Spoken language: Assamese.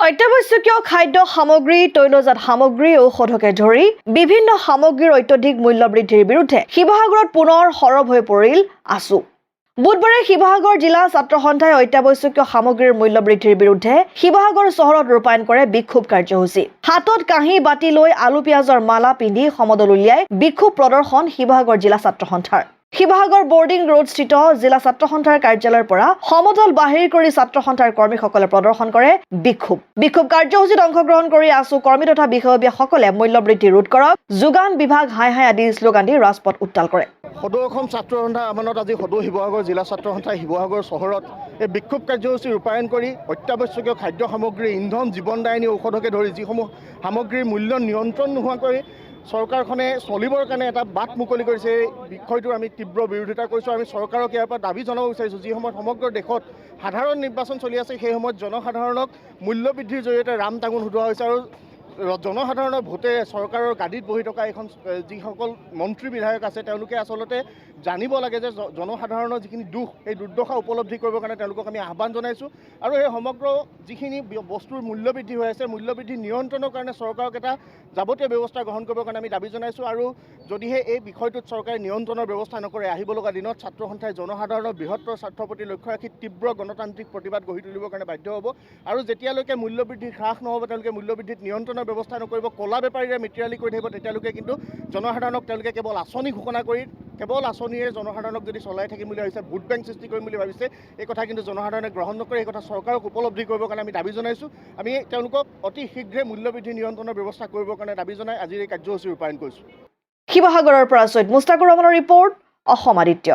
অত্যাৱশ্যকীয় খাদ্য সামগ্ৰী, তৈলজাত সামগ্ৰী, ঔষধকে ধৰি বিভিন্ন সামগ্ৰীৰ অত্যধিক মূল্য বৃদ্ধিৰ বিৰুদ্ধে শিৱসাগৰত পুনৰ সৰব হৈ পৰিল আছু। বুধবাৰে শিৱসাগৰ জিলা ছাত্ৰ সন্থাই অত্যাৱশ্যকীয় সামগ্ৰীৰ মূল্য বৃদ্ধিৰ বিৰুদ্ধে শিৱসাগৰ চহৰত ৰূপায়ণ কৰে বিক্ষোভ কাৰ্যসূচী। হাতত কাঁহী বাতি লৈ আলু পিঁয়াজৰ মালা পিন্ধি সমদল উলিয়াই বিক্ষোভ প্ৰদৰ্শন শিৱসাগৰ জিলা ছাত্ৰ সন্থাৰ। শিৱসাগৰ বৰ্ডিং ৰোড স্থিত জিলা ছাত্ৰ সন্থাৰ কাৰ্যালয়ৰ পৰা সমদল বাহিৰ কৰি ছাত্ৰ সন্থাৰ কৰ্মীসকলে প্ৰদৰ্শন কৰে বিক্ষোভ কাৰ্যসূচীত অংশগ্ৰহণ কৰি আছু কৰ্মী তথা বিষয়ববীয়াসকলে মূল্য বৃদ্ধি ৰোধ কৰক, যোগান বিভাগ হাই হাই আদি শ্লোগান দি ৰাজপথ উত্তাল কৰে। সদৌ অসম ছাত্ৰ সন্থাৰ আহ্বানত আজি সদৌ শিৱসাগৰ জিলা ছাত্ৰ সন্থাই শিৱসাগৰ চহৰত এই বিক্ষোভ কাৰ্যসূচী ৰূপায়ণ কৰি অত্যাৱশ্যকীয় খাদ্য সামগ্ৰী, ইন্ধন, জীৱনদায়িনী ঔষধকে ধৰি যিসমূহ সামগ্ৰীৰ মূল্য নিয়ন্ত্ৰণ নোহোৱাকৈ চৰকাৰখনে চলিবৰ কাৰণে এটা বাট মুকলি কৰিছে। এই বিষয়টোৰ আমি তীব্ৰ বিৰোধিতা কৰিছোঁ। আমি চৰকাৰক ইয়াৰ পৰা দাবী জনাব বিচাৰিছোঁ, যি সময়ত সমগ্ৰ দেশত সাধাৰণ নিৰ্বাচন চলি আছে, সেই সময়ত জনসাধাৰণক মূল্যবৃদ্ধিৰ জৰিয়তে ৰাম টাঙোন সোধোৱা হৈছে আৰু জনসাধাৰণৰ ভোটেৰে চৰকাৰৰ গাদীত বহি থকা এখন যিসকল মন্ত্ৰী বিধায়ক আছে তেওঁলোকে আচলতে জানিব লাগে যে জনসাধাৰণৰ যিখিনি দুখ, সেই দুৰ্দশা উপলব্ধি কৰিবৰ কাৰণে তেওঁলোকক আমি আহ্বান জনাইছোঁ। আৰু এই সমগ্ৰ যিখিনি বস্তুৰ মূল্যবৃদ্ধি হৈ আছে, মূল্যবৃদ্ধি নিয়ন্ত্ৰণৰ কাৰণে চৰকাৰক এটা যাৱতীয় ব্যৱস্থা গ্ৰহণ কৰিবৰ কাৰণে আমি দাবী জনাইছোঁ। আৰু যদিহে এই বিষয়টোত চৰকাৰে নিয়ন্ত্ৰণৰ ব্যৱস্থা নকৰে, আহিব লগা দিনত ছাত্ৰ সন্থাই জনসাধাৰণৰ বৃহত্তৰ স্বাৰ্থৰ প্ৰতি লক্ষ্য ৰাখি তীব্ৰ গণতান্ত্ৰিক প্ৰতিবাদ গঢ়ি তুলিবৰ কাৰণে বাধ্য হ'ব। আৰু যেতিয়ালৈকে মূল্যবৃদ্ধি হ্ৰাস নহ'ব, তেওঁলোকে মূল্যবৃদ্ধিত নিয়ন্ত্ৰণৰ ব্যৱস্থা নকৰিব, ক'লা বেপাৰীৰে মিত্ৰালি কৰি থাকিব, তেতিয়ালৈকে কিন্তু জনসাধাৰণক তেওঁলোকে কেৱল আঁচনি ঘোষণা কৰি কেৱল আঁচনিৰে জনসাধাৰণক যদি চলাই থাকিম বুলি ভাবিছে, ভোট বেংক সৃষ্টি কৰিম বুলি ভাবিছে, এই কথা কিন্তু জনসাধাৰণে গ্ৰহণ নকৰে। এই কথা চৰকাৰক উপলব্ধি কৰিবৰ কাৰণে আমি দাবী জনাইছোঁ। আমি তেওঁলোকক অতি শীঘ্ৰে মূল্যবৃদ্ধি নিয়ন্ত্ৰণৰ ব্যৱস্থা কৰিবৰ কাৰণে দাবী জনাই আজিৰ এই কাৰ্যসূচী ৰূপায়ণ কৰিছোঁ। শিৱসাগৰৰ পৰা চৈয়দ মুস্তাকুৰ ৰহমানৰ ৰিপৰ্ট, অসম আদিত্য।